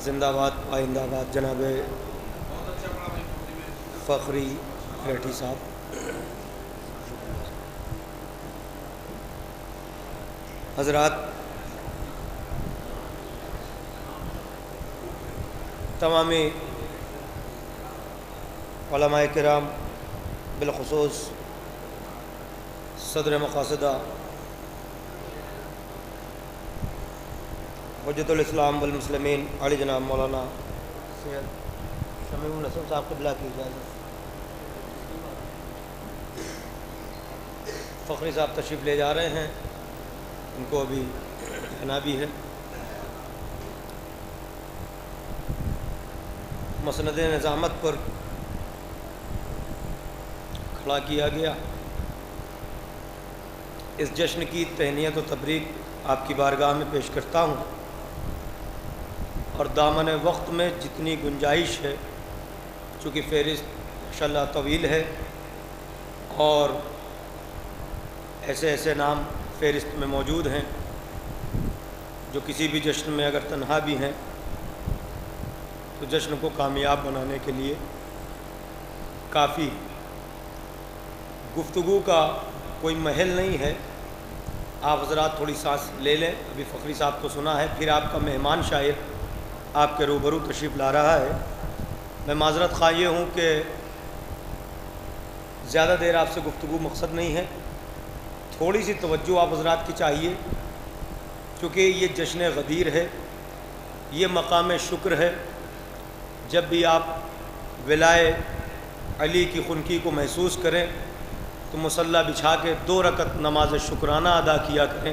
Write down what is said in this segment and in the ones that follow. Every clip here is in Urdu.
زندہ باد آئندہ باد جناب فخری ریٹھی صاحب، حضرات، تمام علماء کرام، بالخصوص صدر مقاصدہ حجت الاسلام والمسلمین علی جناب مولانا سید شمیع الحسن صاحب قبلہ کی اجازت، فخری صاحب تشریف لے جا رہے ہیں، ان کو ابھی کہنا بھی ہے۔ مسند نظامت پر کھڑا کیا گیا، اس جشن کی تہنیت و تبریک آپ کی بارگاہ میں پیش کرتا ہوں، اور دامن وقت میں جتنی گنجائش ہے، چونکہ فہرست انشاءاللہ طویل ہے اور ایسے ایسے نام فہرست میں موجود ہیں جو کسی بھی جشن میں اگر تنہا بھی ہیں تو جشن کو کامیاب بنانے کے لیے کافی، گفتگو کا کوئی محل نہیں ہے۔ آپ حضرات تھوڑی سانس لے لیں، ابھی فخری صاحب کو سنا ہے، پھر آپ کا مہمان شاعر آپ کے روبرو تشریف لا رہا ہے۔ میں معذرت خواہ یہ ہوں کہ زیادہ دیر آپ سے گفتگو مقصد نہیں ہے، تھوڑی سی توجہ آپ حضرات کی چاہیے، کیونکہ یہ جشن غدیر ہے، یہ مقام شکر ہے۔ جب بھی آپ ولائے علی کی خنکی کو محسوس کریں تو مصلی بچھا کے 2 رکعت نماز شکرانہ ادا کیا کریں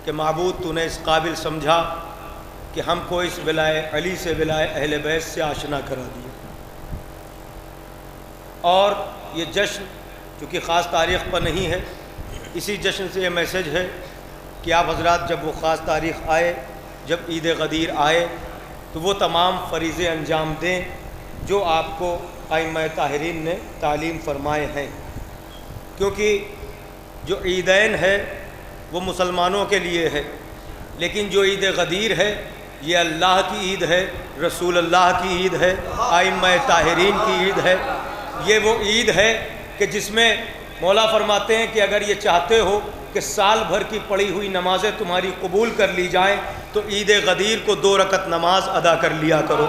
کہ معبود تو نے اس قابل سمجھا کہ ہم کو اس ولائے علی سے، ولائے اہل بیت سے آشنا کرا دیا۔ اور یہ جشن چونکہ خاص تاریخ پر نہیں ہے، اسی جشن سے یہ میسج ہے کہ آپ حضرات جب وہ خاص تاریخ آئے، جب عید غدیر آئے تو وہ تمام فریضے انجام دیں جو آپ کو ائمہ طاہرین نے تعلیم فرمائے ہیں، کیونکہ جو عیدین ہے وہ مسلمانوں کے لیے ہے، لیکن جو عید غدیر ہے یہ اللہ کی عید ہے، رسول اللہ کی عید ہے، ائمہ طاہرین کی عید ہے۔ یہ وہ عید ہے کہ جس میں مولا فرماتے ہیں کہ اگر یہ چاہتے ہو کہ سال بھر کی پڑھی ہوئی نمازیں تمہاری قبول کر لی جائیں تو عید غدیر کو 2 رکعت نماز ادا کر لیا کرو۔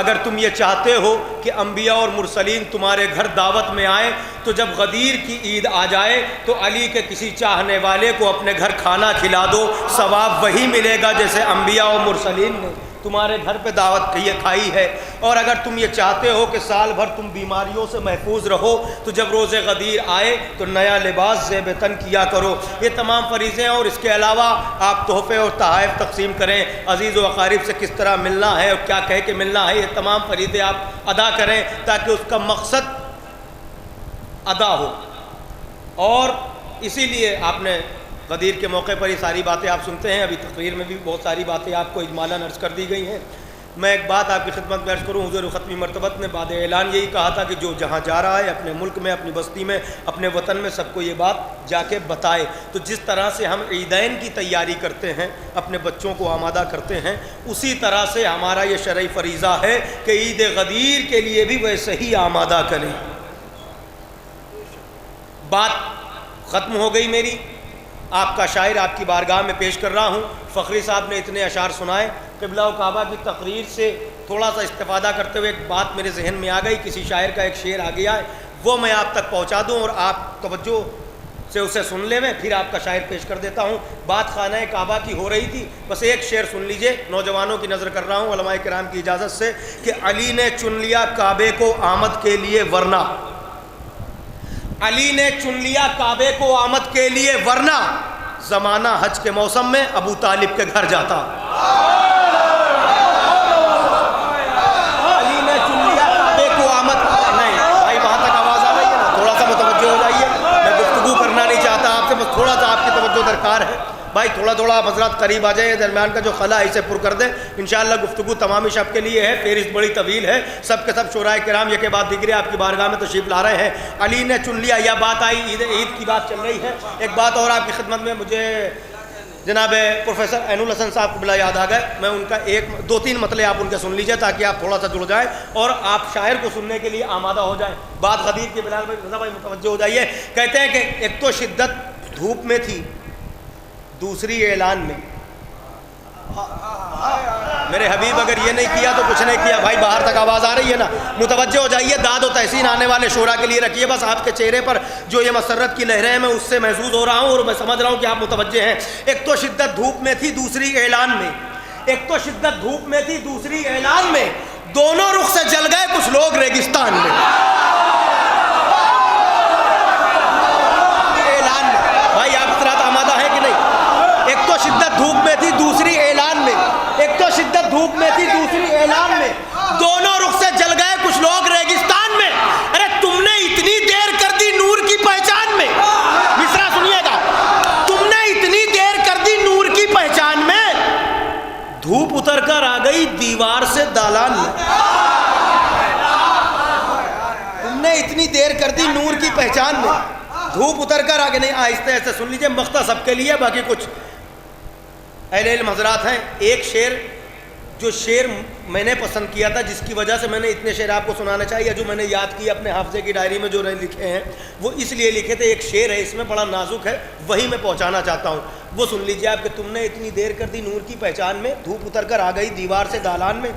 اگر تم یہ چاہتے ہو کہ انبیاء اور مرسلین تمہارے گھر دعوت میں آئیں تو جب غدیر کی عید آ جائے تو علی کے کسی چاہنے والے کو اپنے گھر کھانا کھلا دو، ثواب وہی ملے گا جیسے انبیاء اور مرسلین نے تمہارے گھر پہ دعوت کھائی ہے۔ اور اگر تم یہ چاہتے ہو کہ سال بھر تم بیماریوں سے محفوظ رہو تو جب روز غدیر آئے تو نیا لباس زیب تن کیا کرو۔ یہ تمام فریضے ہیں، اور اس کے علاوہ آپ تحفے اور تحائف تقسیم کریں، عزیز و اقارب سے کس طرح ملنا ہے اور کیا کہہ کے ملنا ہے، یہ تمام فریضے آپ ادا کریں تاکہ اس کا مقصد ادا ہو۔ اور اسی لیے آپ نے غدیر کے موقع پر یہ ساری باتیں آپ سنتے ہیں، ابھی تقریر میں بھی بہت ساری باتیں آپ کو اجمالاً عرض کر دی گئی ہیں۔ میں ایک بات آپ کی خدمت میں عرض کروں، حضور ختمی مرتبت نے بعد اعلان یہی کہا تھا کہ جو جہاں جا رہا ہے اپنے ملک میں، اپنی بستی میں، اپنے وطن میں سب کو یہ بات جا کے بتائے۔ تو جس طرح سے ہم عیدین کی تیاری کرتے ہیں، اپنے بچوں کو آمادہ کرتے ہیں، اسی طرح سے ہمارا یہ شرعی فریضہ ہے کہ عید غدیر کے لیے بھی ویسے ہی آمادہ کریں۔ بات ختم ہو گئی میری، آپ کا شاعر آپ کی بارگاہ میں پیش کر رہا ہوں۔ فخری صاحب نے اتنے اشعار سنائے، قبلہ و کعبہ کی تقریر سے تھوڑا سا استفادہ کرتے ہوئے ایک بات میرے ذہن میں آ گئی، کسی شاعر کا ایک شعر آ گیا ہے، وہ میں آپ تک پہنچا دوں اور آپ توجہ سے اسے سن لیں، میں پھر آپ کا شاعر پیش کر دیتا ہوں۔ بات خانہ کعبہ کی ہو رہی تھی، بس ایک شعر سن لیجئے، نوجوانوں کی نظر کر رہا ہوں علماء کرام کی اجازت سے، کہ علی نے چن لیا کعبے کو آمد کے لیے ورنہ، علی نے چن لیا کعبے کو آمد کے لیے ورنہ زمانہ حج کے موسم میں ابو طالب کے گھر جاتا۔ علی نے چن لیا کعبے کو آمد، نہیں بھائی وہاں تک آواز آ رہی ہے نا، تھوڑا سا متوجہ ہو جائیے، میں گفتگو کرنا نہیں چاہتا آپ سے، بس تھوڑا سا آپ کی توجہ درکار ہے بھائی، تھوڑا آپ حضرات قریب آ جائیں، درمیان کا جو خلا ہے اسے پر کر دیں۔ انشاءاللہ گفتگو تمامی شب کے لیے ہے، فہرست بڑی طویل ہے، سب کے سب شورائے کرام یک بعد دیگرے آپ کی بارگاہ میں تشریف لا رہے ہیں۔ علی نے چن لیا، یا بات آئی عید کی بات چل رہی ہے۔ ایک بات اور آپ کی خدمت میں مجھے جناب پروفیسر عین الحسن صاحب کو بلا یاد آ گئے، میں ان کا دو تین مطلب آپ ان کے سن لیجئے تاکہ آپ تھوڑا سا جڑ جائیں اور آپ شاعر کو سننے کے لیے آمادہ ہو جائیں. بات غدیر کی بلال بھائی رضا بھائی متوجہ ہو جائیے. کہتے ہیں کہ ایک تو شدت دھوپ میں تھی، دوسری اعلان میں. میرے حبیب اگر یہ نہیں کیا تو کچھ نہیں کیا. بھائی باہر تک آواز آ رہی ہے نا؟ متوجہ ہو جائیے. داد و تحسین آنے والے شعراء کے لیے رکھیے. بس آپ کے چہرے پر جو یہ مسرت کی لہریں ہیں میں اس سے محظوظ ہو رہا ہوں اور میں سمجھ رہا ہوں کہ آپ متوجہ ہیں. ایک تو شدت دھوپ میں تھی، دوسری اعلان میں. ایک تو شدت دھوپ میں تھی، دوسری اعلان میں. دونوں رخ سے جل گئے کچھ لوگ ریگستان میں. اعلان میں. بھائی آپ طرح آمادہ ہیں کہ نہیں؟ ایک تو شدت دھوپ میں تھی، دوسری اعلان میں. ایک تو شدت دھوپ میں تھی، دوسری اعلان میں. دونوں رخ سے جل گئے کچھ لوگ ریگستان میں. ارے تم نے اتنی دیر کر دی نور کی پہچان میں. مصرع سنیے گا. تم نے اتنی دیر کر دی نور کی پہچان میں، دھوپ اتر کر آ گئی دیوار سے دالان میں. تم نے اتنی دیر کر دی نور کی پہچان میں، دھوپ اتر کر آگے. نہیں آہستہ آہستہ سن لیجئے، مقطع سب کے لیے، باقی کچھ اہل علم حضرات ہیں. ایک شعر جو شعر میں نے پسند کیا تھا، جس کی وجہ سے میں نے اتنے شعر آپ کو سنانا چاہیے، جو میں نے یاد کی اپنے حافظے کی ڈائری میں جو لکھے ہیں وہ اس لیے لکھے تھے. ایک شعر ہے اس میں بڑا نازک ہے، وہی میں پہنچانا چاہتا ہوں. وہ سن لیجئے آپ کہ تم نے اتنی دیر کر دی نور کی پہچان میں، دھوپ اتر کر آ گئی دیوار سے دالان میں.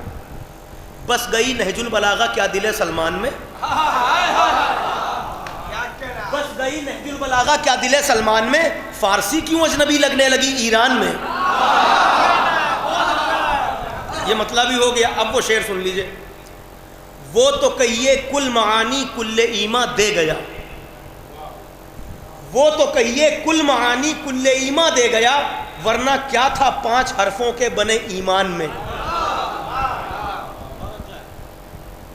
بس گئی نہج البلاغہ کیا دل سلمان میں. بس گئی نہج البلاغہ کیا دل سلمان میں، فارسی کیوں اجنبی لگنے لگی ایران میں. یہ مطلب ہی ہو گیا. اب وہ شعر سن لیجئے. وہ تو کہیے کل معانی کل ایما دے گیا. وہ تو کہیے کل معانی کل ایما دے گیا، ورنہ کیا تھا 5 حرفوں کے بنے ایمان میں.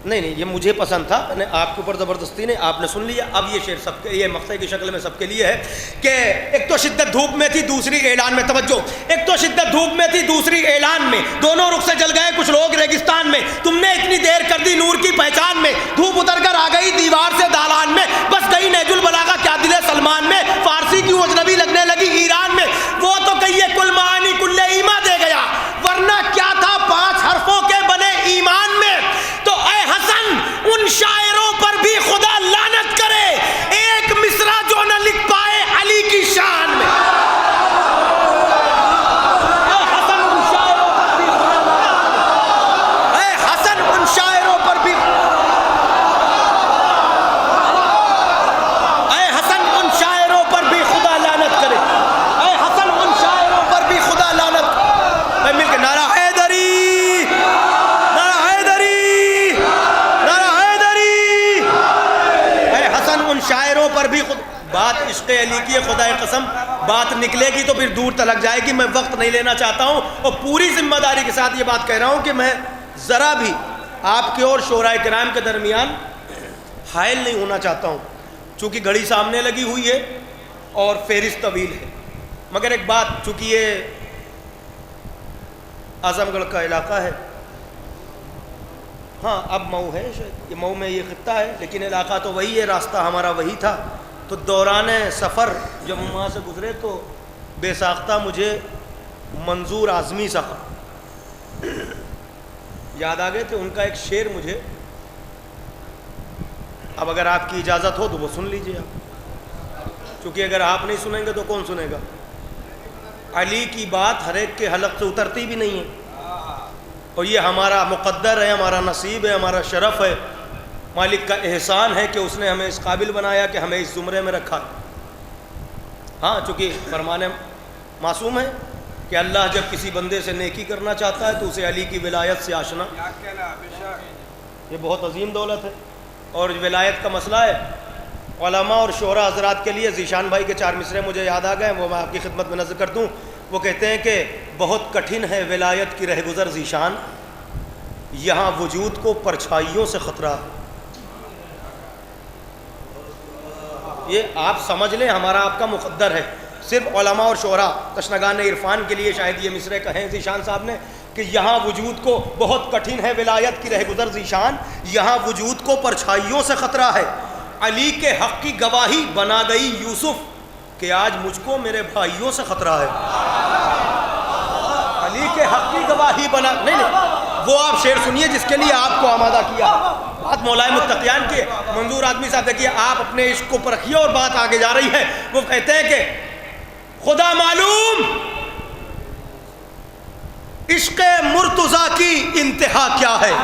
نہیں یہ مجھے پسند تھا، میں نے آپ کے اوپر زبردستی نہیں، آپ نے سن لیا. اب یہ شعر سب کے، یہ مقطع کی شکل میں سب کے لیے ہے کہ ایک تو شدت دھوپ میں تھی، دوسری اعلان میں. توجہ. ایک تو شدت دھوپ میں تھی، دوسری اعلان میں. دونوں رخ سے جل گئے کچھ لوگ ریگستان میں. تم نے اتنی دیر کر دی نور کی پہچان میں، دھوپ اتر کر آ گئی دیوار سے دالان میں. بس گئی نہج البلاغہ کیا دل سلمان میں، فارسی کیوں اجنبی لگنے لگی ایران میں. وہ تو کہیے کل معانی کل ایما دے گیا، ورنہ کیا تھا 5 حرفوں کے بنے ایمان میں. تو اے حسن ان شاعروں پر بھی خدا لعنت کرے، ایک مصرع جو نہ لکھ پائے علی کی شان میں. اے حسن ان شاعروں پر بھی اے حسن ان شاعروں پر بھی اے حسن ان شاعروں پر بھی خدا لعنت کرے. اے حسن ان شاعروں پر بھی خدا لعنت. میں مل کے نعرہ حیدری، شاعروں پر بھی خود. بات عشق علی کی خدائے قسم بات نکلے گی تو پھر دور تلک جائے گی. میں وقت نہیں لینا چاہتا ہوں اور پوری ذمہ داری کے ساتھ یہ بات کہہ رہا ہوں کہ میں ذرا بھی آپ کے اور شعراء کرام کے درمیان حائل نہیں ہونا چاہتا ہوں، چونکہ گھڑی سامنے لگی ہوئی ہے اور فہرست طویل ہے. مگر ایک بات، چونکہ یہ اعظم گڑھ کا علاقہ ہے، ہاں اب مئو ہے، یہ مئو میں یہ خطہ ہے، لیکن علاقہ تو وہی ہے، راستہ ہمارا وہی تھا. تو دوران سفر جب ہم وہاں سے گزرے تو بے ساختہ مجھے منظور اعظمی صاحب یاد آ گئے تھے. ان کا ایک شعر مجھے، اب اگر آپ کی اجازت ہو تو وہ سن لیجئے آپ، کیونکہ اگر آپ نہیں سنیں گے تو کون سنے گا. علی کی بات ہر ایک کے حلق سے اترتی بھی نہیں ہے، اور یہ ہمارا مقدر ہے، ہمارا نصیب ہے، ہمارا شرف ہے. مالک کا احسان ہے کہ اس نے ہمیں اس قابل بنایا کہ ہمیں اس زمرے میں رکھا. ہاں چونکہ فرمان معصوم ہے کہ اللہ جب کسی بندے سے نیکی کرنا چاہتا ہے تو اسے علی کی ولایت سے آشنا، یہ بہت عظیم دولت ہے. اور ولایت کا مسئلہ ہے، علماء اور شعراء حضرات کے لیے ذیشان بھائی کے 4 مصرے مجھے یاد آ گئے، وہ میں آپ کی خدمت میں نظر کر دوں. وہ کہتے ہیں کہ بہت کٹھن ہے ولایت کی رہ گزر ذیشان، یہاں وجود کو پرچھائیوں سے خطرہ. یہ آپ سمجھ لیں ہمارا آپ کا مقدر ہے. صرف علماء اور شعراء تشنگان عرفان کے لیے شاید یہ مصرے کہیں ذیشان صاحب نے کہ یہاں وجود کو بہت کٹھن ہے ولایت کی رہ گزر ذیشان، یہاں وجود کو پرچھائیوں سے خطرہ ہے. علی کے حق کی گواہی بنا گئی یوسف، کہ آج مجھ کو میرے بھائیوں سے خطرہ ہے. علی کے حق کی گواہی بنا نہیں وہ آپ شعر سنیے جس کے لیے آپ کو آمادہ کیا. بات مولائے متقیان کی ہے. منظور آدمی صاحب دیکھیے آپ اپنے عشق کو پرکھیے اور بات آگے جا رہی ہے. وہ کہتے ہیں کہ خدا معلوم عشق مرتضیٰ کی انتہا کیا ہے.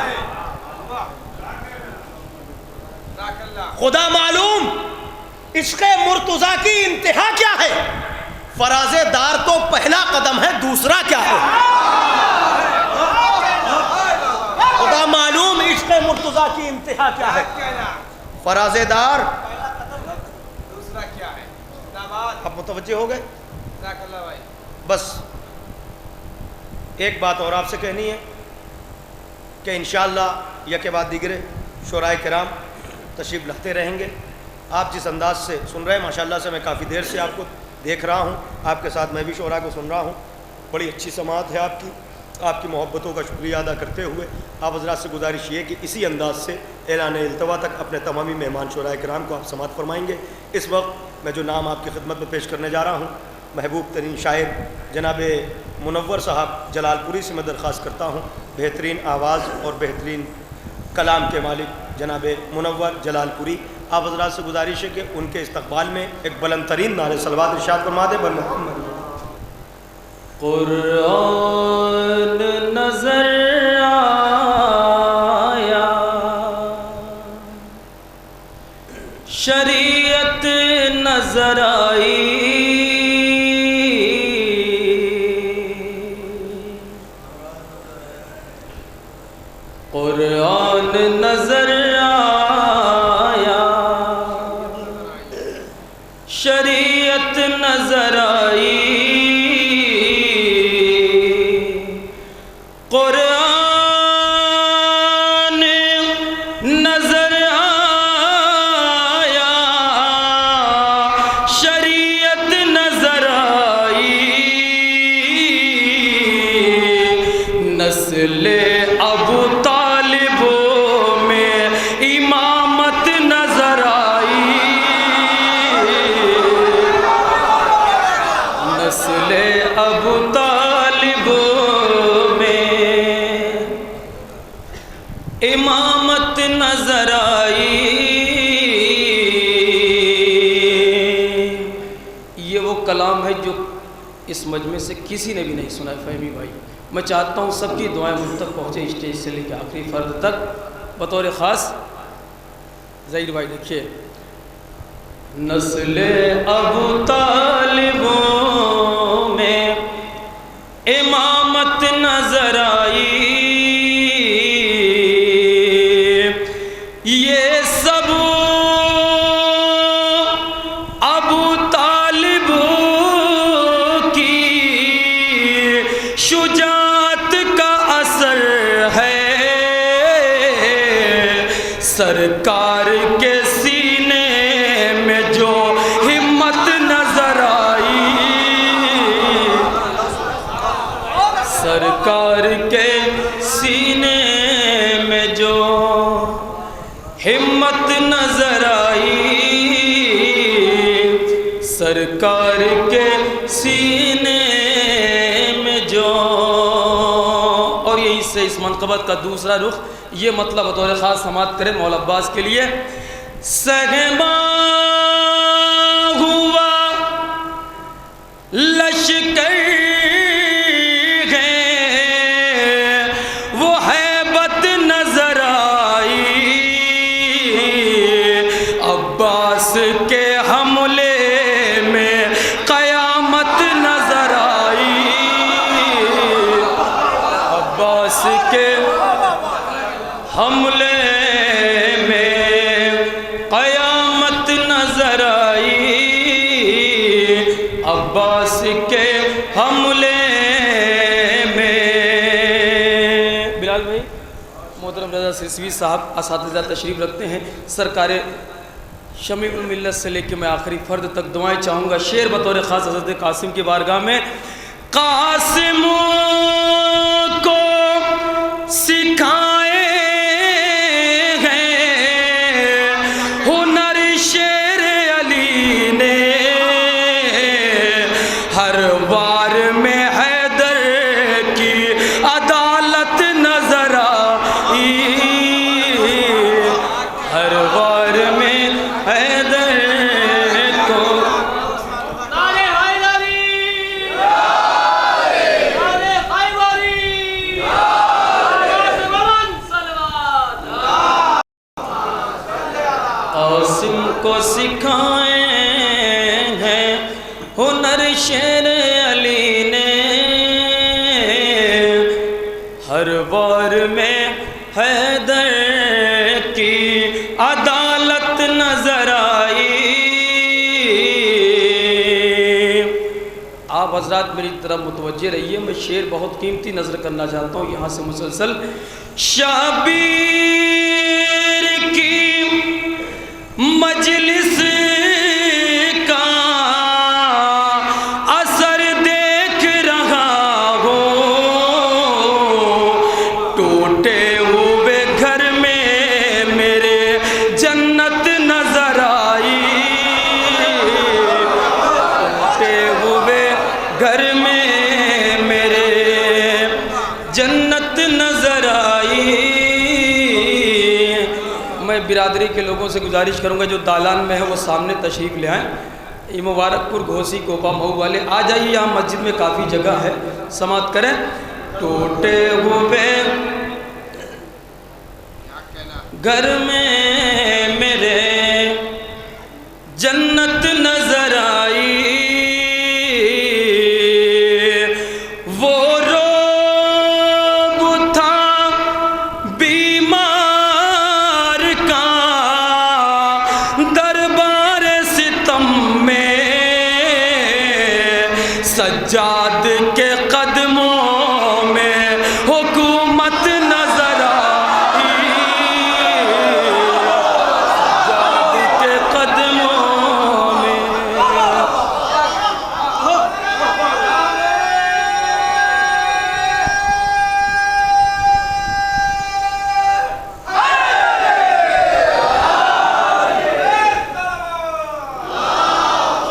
خدا معلوم عشق مرتضیٰ کی انتہا کیا ہے. فراز دار تو پہلا قدم ہے دوسرا کیا ہے. خدا معلوم عشق مرتضیٰ کی انتہا کیا ہے. فراز دار دوسرا کیا ہے. اب متوجہ ہو گئے. بس ایک بات اور آپ سے کہنی ہے کہ انشاءاللہ یا کے بعد دیگرے شورائے کرام تشریف لاتے رہیں گے. آپ جس انداز سے سن رہے ہیں ماشاءاللہ سے میں کافی دیر سے آپ کو دیکھ رہا ہوں. آپ کے ساتھ میں بھی شعراء کو سن رہا ہوں. بڑی اچھی سماعت ہے آپ کی. آپ کی محبتوں کا شکریہ ادا کرتے ہوئے آپ حضرات سے گزارش یہ کہ اسی انداز سے اعلان التوا تک اپنے تمامی مہمان شعراء کرام کو آپ سماعت فرمائیں گے. اس وقت میں جو نام آپ کی خدمت میں پیش کرنے جا رہا ہوں محبوب ترین شاعر جناب منور صاحب جلال پوری سے میں درخواست کرتا ہوں. بہترین آواز اور بہترین کلام کے مالک جناب منور جلال پوری. آپ حضرات سے گزارش ہے کہ ان کے استقبال میں ایک بلند ترین نعرہ صلوات ارشاد فرما دیں. قرآن نظر آیا شریعت نظر آئی قرآن نظر آیا شریعت نظر آئی قرآن نظر آیا شریعت نظر آئی نسل ابو طالب میں امامت نظر آئی نسل ابو طالب امامت نظر آئی. یہ وہ کلام ہے جو اس مجمع سے کسی نے بھی نہیں سنا ہے فہمی بھائی. میں چاہتا ہوں سب کی دعائیں مجھ تک پہنچے اسٹیج سے لے کے آخری فرد تک. بطور خاص ظہیر بھائی دیکھیے نسل ابو طالب میں امامت نظر آئی یہ سب ابو طالب کی شجاعت کا اثر ہے سرکار کے سینے میں جو ہمت نظر آئی سرکار کے سینے میں جو ہمت نظر آئی سرکار کے سینے میں جو. اور یہی سے اس منقبت کا دوسرا رخ یہ مطلب بطور خاص سماعت کرے مولا عباس کے لیے. سہماں ہوا لشکر کے حملے میں قیامت نظر آئی عباس کے حملے میں قیامت نظر آئی عباس کے حملے میں. بلال بھائی محترم رضا سرسوی صاحب اساتذہ تشریف رکھتے ہیں. سرکار شمیع الملت سے لے کے میں آخری فرد تک دعائیں چاہوں گا. شعر بطور خاص حضرت قاسم کی بارگاہ میں. قاسم کو سکھائے ہیں ہنر شیر علی نے میں حیدر کی عدالت نظر آئی. آپ حضرات میری طرف متوجہ رہیے، میں شعر بہت قیمتی نظر کرنا چاہتا ہوں یہاں سے مسلسل. شبیر کی مجلس کا اثر دیکھ رہا ہوں، ٹوٹے ہوئے گھر میں میرے جنت نظر آئی. ٹوٹے ہوئے گھر میں میرے جنت نظر آئی. میں برادری کے لوگوں سے گزارش کروں گا جو دالان میں ہے وہ سامنے تشریف لے آئیں. یہ مبارک پور گھوسی کوپا مئو والے آ جائیے، یہاں مسجد میں کافی جگہ ہے، سماعت کریں. ٹوٹے ہوئے گھر میں میرے جنت نظر آئی. وہ روب تھا بیمار کا دربار ستم میں، سجاد کے قدموں میں حکومت نظر آئی. سجاد کے قدموں میں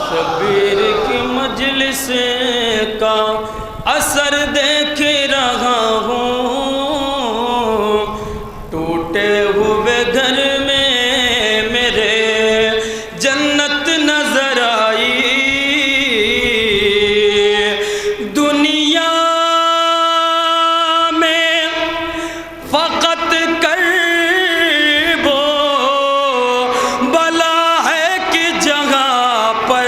شبیر کی مجلس کا اثر دیکھ رہا ہوں، ٹوٹے ہوئے گھر میں میرے جنت نظر آئی. دنیا میں فقط کرب و بلا ہے کہ جگہ پر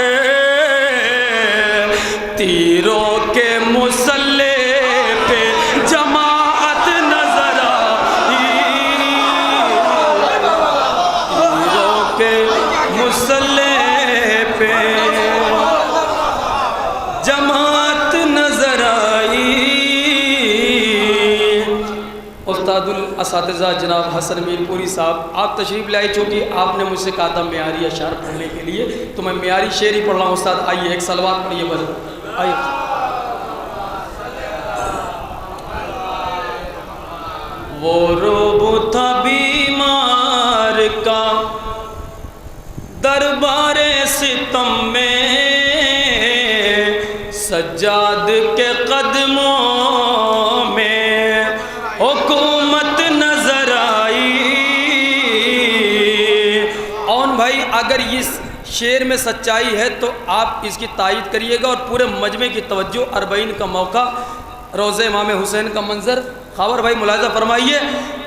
تیروں کے مسلح پہ جماعت نظر آئی. تیروں کے مسلح پہ جماعت نظر آئی. استاد الاساتذہ جناب حسن میر پوری صاحب آپ تشریف لائے، چونکہ آپ نے مجھ سے کہا تھا معیاری اشعار پڑھنے کے لیے تو میں معیاری شعر ہی پڑھ رہا ہوں. استاد آئیے ایک صلوات پڑھیے بس. آئیے. وہ روب تھا بیمار کا دربار ستم میں، سجاد کے قدموں میں حکومت نظر آئی. اون بھائی اگر اس شعر میں سچائی ہے تو آپ اس کی تائید کریے گا، اور پورے مجمع کی توجہ، اربعین کا موقع، روضہ امام حسین کا منظر. خاور بھائی ملاحظہ فرمائیے.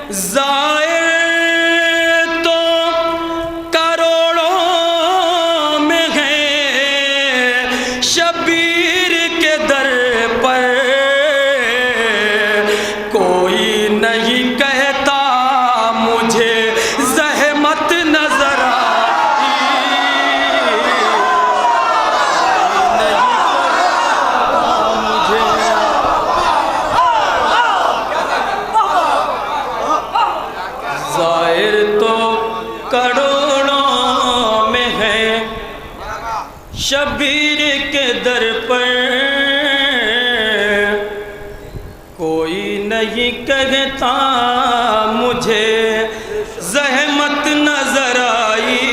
زائر تو کروڑوں میں ہیں شبیر کے در پر، کوئی نہیں کہتا مجھے زحمت نظر آئی. زائر تو کروڑوں میں ہے شبیر کے در پر، کوئی نہیں کہتا مجھے زحمت نظر آئی.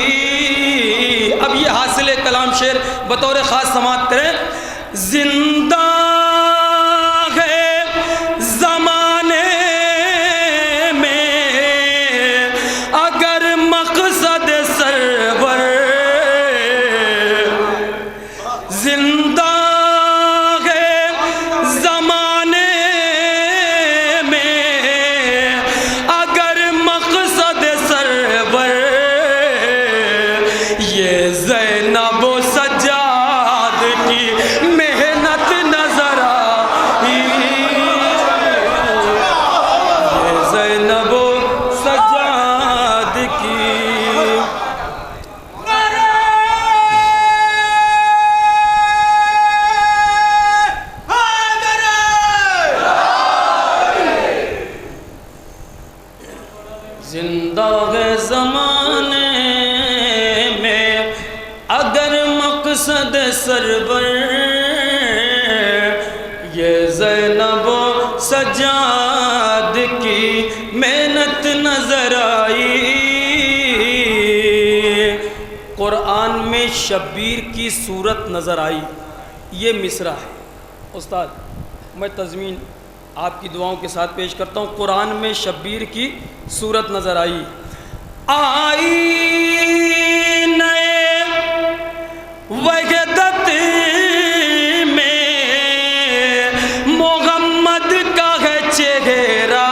اب یہ حاصل کلام شعر بطور خاص سماعت کریں. زندہ ہے زمانے میں اگر مقصد سرور، زندہ ہے زمانے میں اگر مقصد سرور، یہ زینب و سجاد کی زندہ ہے زمانے میں اگر مقصد سرور، یہ زینب و سجاد کی محنت نظر آئی۔ قرآن میں شبیر کی صورت نظر آئی، یہ مصرع ہے۔ استاد میں تضمین آپ کی دعاؤں کے ساتھ پیش کرتا ہوں۔ قرآن میں شبیر کی صورت نظر آئی، نئے وحدت میں محمد کا ہے چہرہ،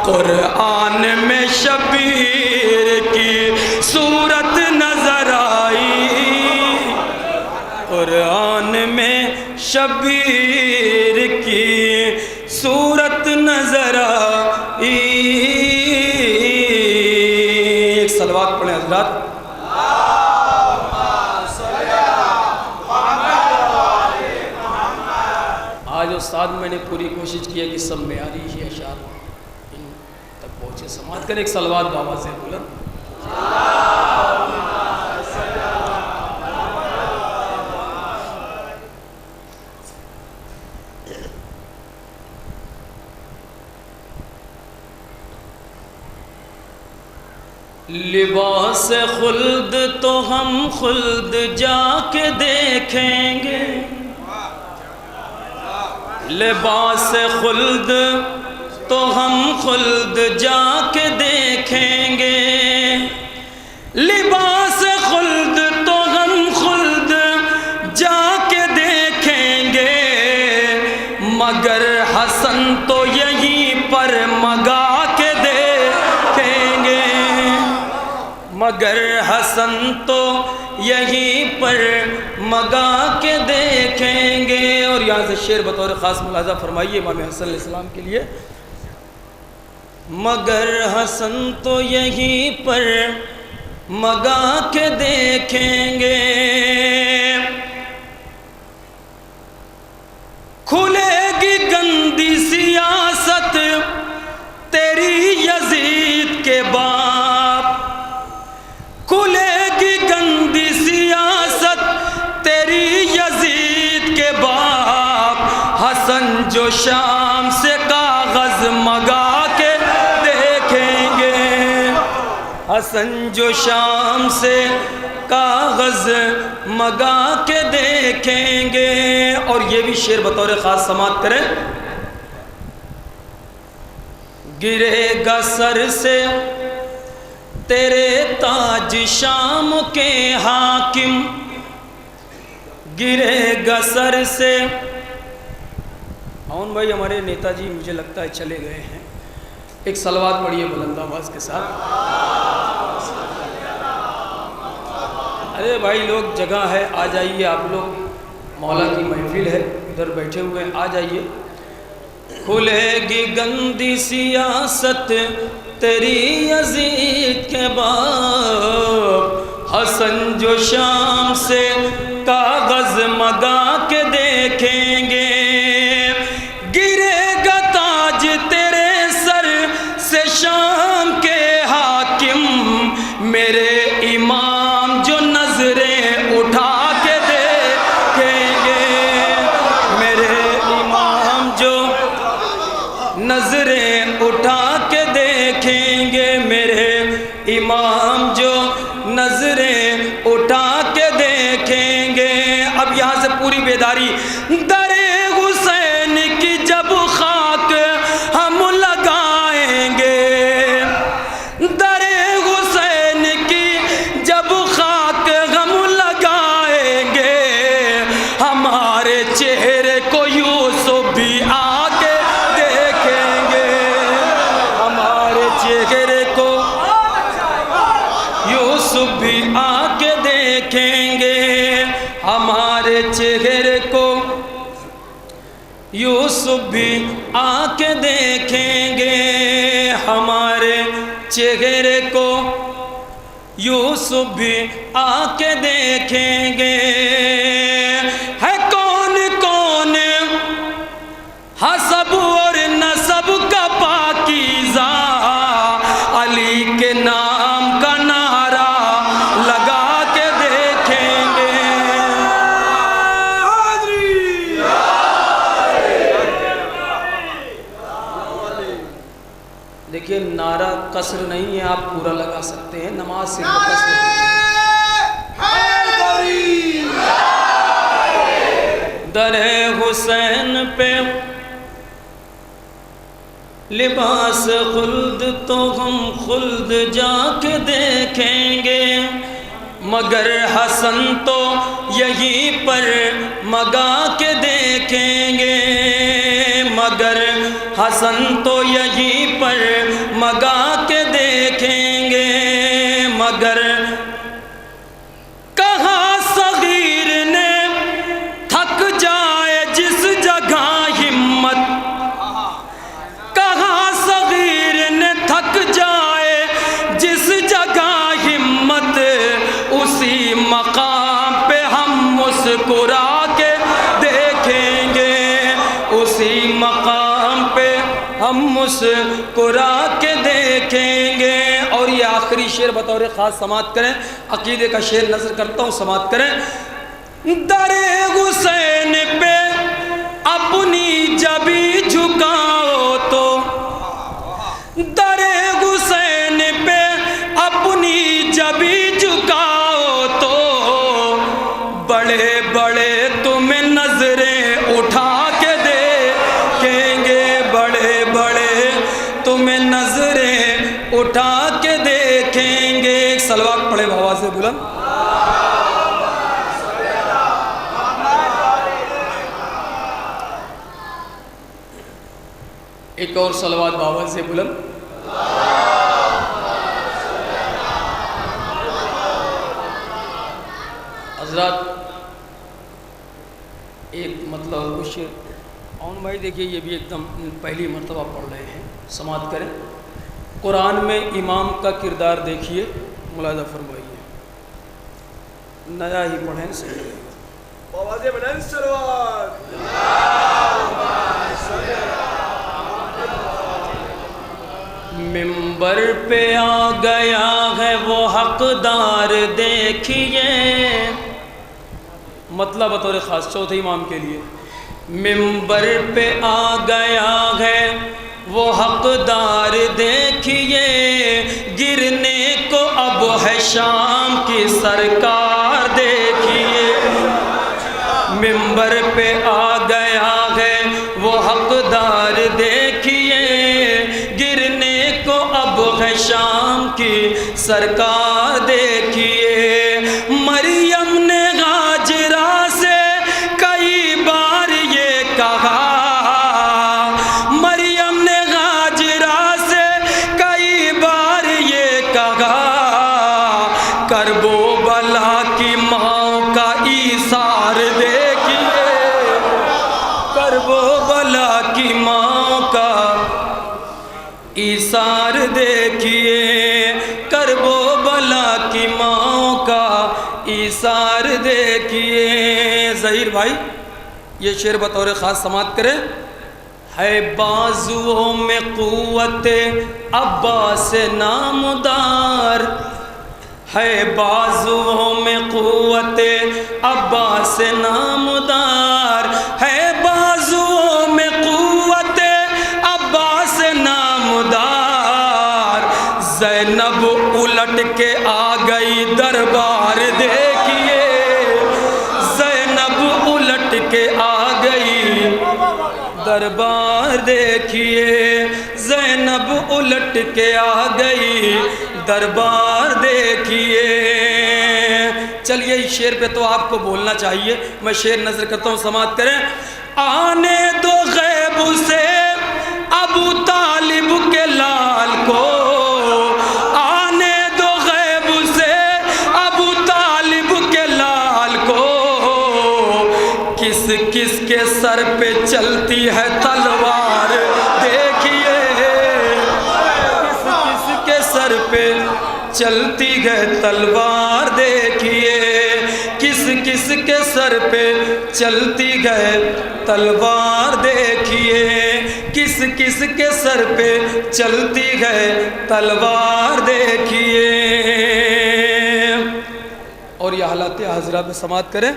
قرآن میں شبیر کی صورت نظر آئی، قرآن میں شبیر کی صورت نظر آئی۔ ایک صلوات پڑھیں حضرات۔ آج استاد میں نے پوری کوشش کی ہے کہ سب معیاری ہی اشعار تک پہنچے، سماعت کریں۔ ایک صلوات بابا سے بلند۔ لباس خلد تو ہم خلد جا کے دیکھیں گے، لباس خلد تو ہم خلد جا کے دیکھیں گے، لباس خلد تو ہم خلد جا کے دیکھیں گے، مگر حسن تو یہیں پر مگا کے دیکھیں گے، مگر حسن تو یہیں پر مگا کے دیکھیں گے۔ اور یہاں سے شعر بطور خاص ملاحظہ فرمائیے امام حسن علیہ السلام کے لیے، مگر حسن تو یہیں پر مگا کے دیکھیں گے، کھلے گی گندی سیاست تیری یزید کے باپ، کھلے گی گندی سیاست تیری یزید کے باپ، حسن جو شام سے کاغذ مگا کے دیکھیں گے، حسن جو شام سے کاغذ مگا کے دیکھیں گے۔ اور یہ بھی شعر بطور خاص سماعت کریں، گرے گا سر سے تیرے تاج شام کے حاکم، گرے گا سر سے۔ معاون بھائی ہمارے نیتا جی مجھے لگتا ہے چلے گئے ہیں، ایک صلوات پڑھیے بلند آواز کے ساتھ۔ ارے بھائی لوگ جگہ ہے، آ جائیے آپ لوگ، مولا کی محفل ہے، ادھر بیٹھے ہوئے ہیں، آ جائیے۔ کھلے گی گندی سیاست تیری یزید کے باپ، حسن جو شام سے کاغذ مگا کے دیکھیں گے، گرے گا تاج تیرے سر سے شام کے حاکم، میرے امام جو نظریں اٹھا کے دیکھیں گے، میرے امام جو نظریں اٹھا کے دیکھیں گے، میرے امام جو نظریں اٹھا کے دیکھیں گے۔ اب یہاں سے پوری بیداری، در حسین کی جب خاک ہم لگائیں گے، در حسین کی جب خاک ہم لگائیں گے، ہمارے چہرے کو یوسف بھی آ کے دیکھیں گے، ہمارے چہرے کو یوسف بھی آ کے دیکھیں گے، ہمارے چہرے کو یوسف بھی آ کے دیکھیں گے، ہمارے چہرے کو یوسف بھی آ کے دیکھیں گے. ہے کون کون حسب اور نسب کا پاکیزہ، علی کے نام کا نعرہ لگا کے دیکھیں گے. دیکھیے نعرہ قصر نہیں ہے، آپ پورا لگا سکتے ہیں، نماز صرف قصر ہے. در حسین پہ لباس خلد تو ہم خلد جا کے دیکھیں گے، مگر حسن تو یہیں پر مگا کے دیکھیں گے. مگر حسن تو یہیں پر مگا کے دیکھیں گے. مگر کہاں صغیر نے تھک جائے جس جگہ ہمت، کہاں صغیر نے تھک جائے جس جگہ ہمت، اسی مقام پہ ہم مسکرا کے دیکھیں گے. اسی مقام پہ ہم مسکرا کے دیکھیں گے. اور یہ آخری شعر بطور خاص سماعت کریں، عقیدے کا شعر نظر کرتا ہوں، سماعت کریں. در حسین پہ اپنی جبیں جھکاؤ تو، در حسین پہ اپنی جبیں جھکاؤ تو، بڑے بڑے تمہیں نظریں اٹھا کے دیکھیں گے. بڑے بڑے تمہیں نظریں اٹھا کے دیکھیں گے. ایک صلوات پڑھے بآواز بلند. ایک اور صلوات بآواز بلند. حضرات ایک مطلب کچھ اون بھائی دیکھیے، یہ بھی ایک دم پہلی مرتبہ پڑھ رہے ہیں، سماعت کریں. قرآن میں امام کا کردار دیکھیے، ملاحظہ فرمائیے، نیا ہی پڑھیں صحیح. آوازیں بلند صلوات. منبر پہ آ گیا ہے وہ حقدار دیکھیے. مطلب بطور خاص چوتھے امام کے لیے، منبر پہ آ گیا ہے وہ حقدار دیکھیے، گرنے کو اب ہے شام کی سرکار دیکھیے. منبر پہ آ گیا ہے وہ حقدار دیکھیے، گرنے کو اب ہے شام کی سرکار دیکھیے. مریم نے ہاجرہ سے کئی بار یہ کہا، مریم نے ہاجرہ سے کئی بار یہ کہا، کرب و بلا کی ماں کا ایثار دیکھیے. کرب و بلا کی ماں کا ایثار دیکھیے، کرب و بلا کی ماں کا ایثار دیکھیے. ظہیر بھائی یہ شعر بطور خاص سماعت کریں. ہے بازوؤں میں قوت عباس نامدار، ہے بازوؤں میں قوت عباس نامدار، ہے بازوؤں میں قوت عباس نامدار. زینب الٹ کے آ گئی دربار دیکھیے، زینب الٹ کے آ گئی دربار دیکھیے، زینب الٹ کے آ گئی دربار دیکھیے. چلیے اس شعر پہ تو آپ کو بولنا چاہیے، میں شعر نظر کرتا ہوں، سماعت کریں. آنے دو غیب سے ابو طالب کے لال کو، آنے دو غیب سے ابو طالب کے لال کو، کس کس کے سر پہ چلتی ہے تلوار دیکھیے، کس کس کے سر سر پہ چلتی ہے تلوار دیکھیے، کس کس کے سر پہ چلتی ہے تلوار دیکھیے، کس کس کے سر پہ چلتی ہے تلوار دیکھیے۔ اور یہ حالات حاضرہ میں سماعت کریں۔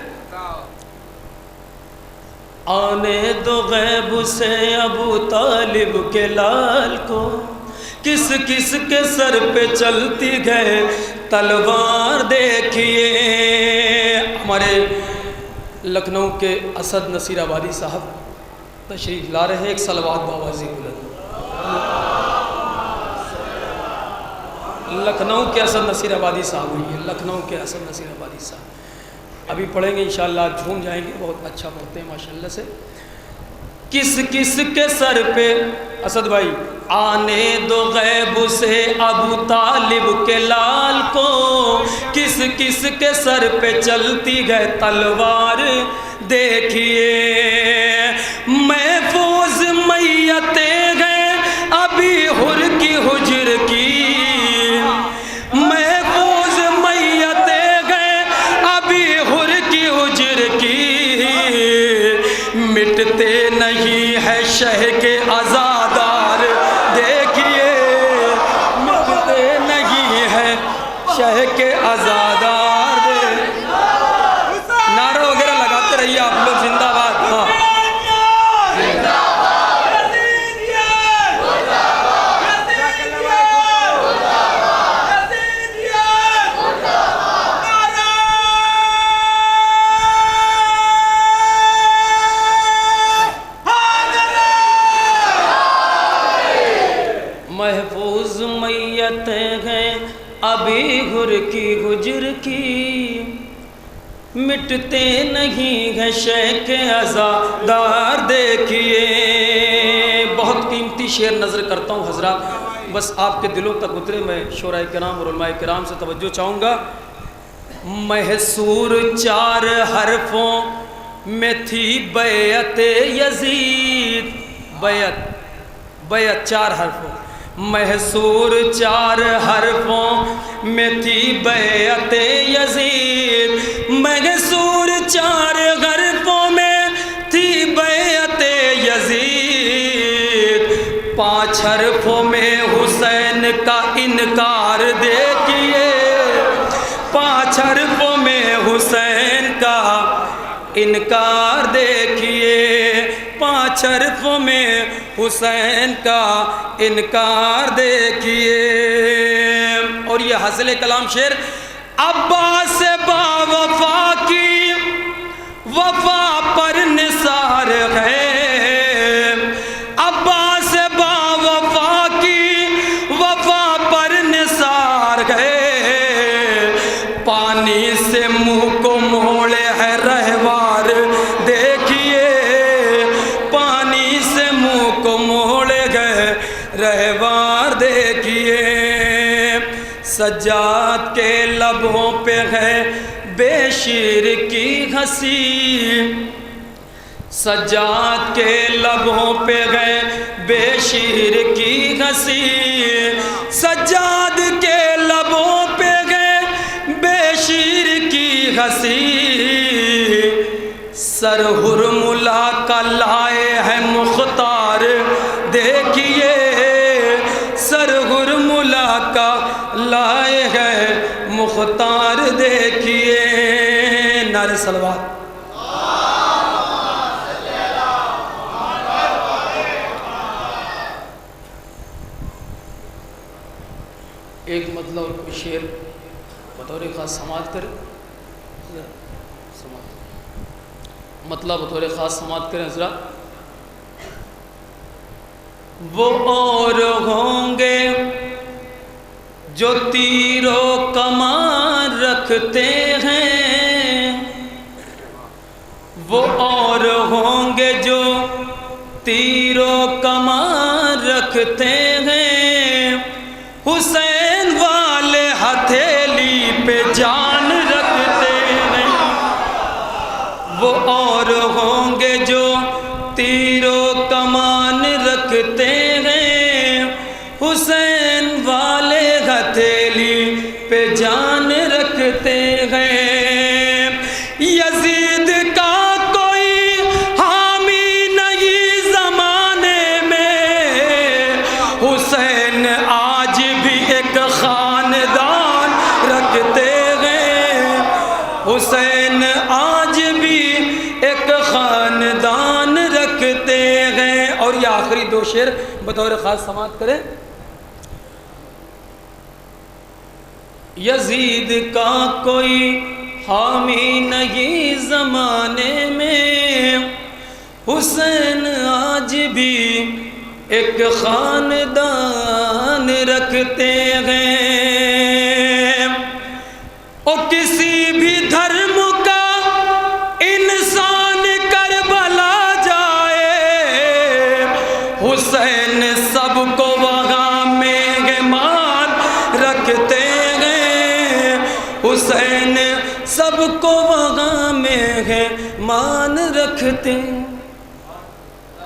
آنے دو غیب سے ابو طالب کے لال کو، کس کس کے سر پہ چلتی ہے تلوار دیکھیے۔ ہمارے لکھنؤ کے اسد نصیر آبادی صاحب تشریف لا رہے ہیں، ایک صلوات باوازی بلند۔ لکھنؤ کے اسد نصیر آبادی صاحب ہوئی ہے، لکھنؤ کے اسد نصیر آبادی صاحب ابھی پڑھیں گے انشاءاللہ، جھوم جائیں گے، بہت اچھا پڑھتے ہیں ماشاءاللہ سے۔ کس کس کے سر پہ، اسد بھائی، آنے دو غیب سے ابو طالب کے لال کو، کس کس کے سر پہ چلتی ہے تلوار دیکھیے۔ محفوظ میتیں ہیں ابھی حر کی حجر کی، محفوظ میتیں ہیں ابھی حر کی حجر کی، مٹتے نہیں ہے شہ کے عزادار دیکھیے، مٹتے نہیں ہے شہ کے عزادار۔ نعرہ وغیرہ لگاتے رہیے آپ لوگ، زندہ باد۔ ہاں محفوظ میتیں ہیں ابھی حر کی حجر کی، مٹتے نہیں ہیں شہ کے عزادار دیکھیے۔ بہت قیمتی شعر نظر کرتا ہوں حضرات، بس آپ کے دلوں تک اترے، میں شعراء کرام اور علماء کرام سے توجہ چاہوں گا۔ محصور 4 حرفوں میں تھی بیعت یزید، بیعت 4 حرفوں، محصور 4 حرفوں میں تھی بیعت یزید، محصور 4 حرفوں میں تھی بیعت یزید، 5 حرفوں میں حسین کا انکار دیکھیے، 5 حرفوں میں حسین کا انکار دیکھیے، 5 حرفوں میں حسین کا انکار دیکھیے۔ اور یہ حاصل کلام شعر، عباس با وفا کی وفا پر نثار ہے، عباس با وفا کی وفا پر نثار ہے، پانی سے منہ کو موڑے ہے رہوار دیکھیے، پانی سے منہ کو موڑے گئے رہوار دیکھیے۔ سجاد کے لبوں پہ ہے بے شیر کی ہنسی، سجاد کے لبوں پہ ہے بے شیر کی ہنسی، سجاد کے لبوں پہ ہے بے شیر کی ہنسی، سر حرملا کا لائے ہے مختار دیکھیے، سر حرملا کا لائے ہے مختار دیکھیے۔ نعرہ صلوات۔ ایک مطلب اور کوئی شعر بطور خاص سماعت کریں، مطلب بطور خاص سماعت کریں حضرات۔ وہ اور ہوں گے جو تیر و کمان رکھتے ہیں، وہ اور ہوں گے جو تیر و کمان رکھتے ہیں، حسین والے ہتھیلی پہ جان رکھتے ہیں، وہ اور ہوں گے جو تیر و کمان رکھتے ہیں، حسین والے شعر بطور خاص سماعت کریں۔ یزید کا کوئی حامی نہیں زمانے میں، حسین آج بھی ایک خاندان رکھتے ہیں، اور کسی بھی دھرم کا انسان کربلا جائے، حسین سب کو وہاں مہمان رکھتے ہیں، حسین سب کو وہاں مہمان رکھتے ہیں۔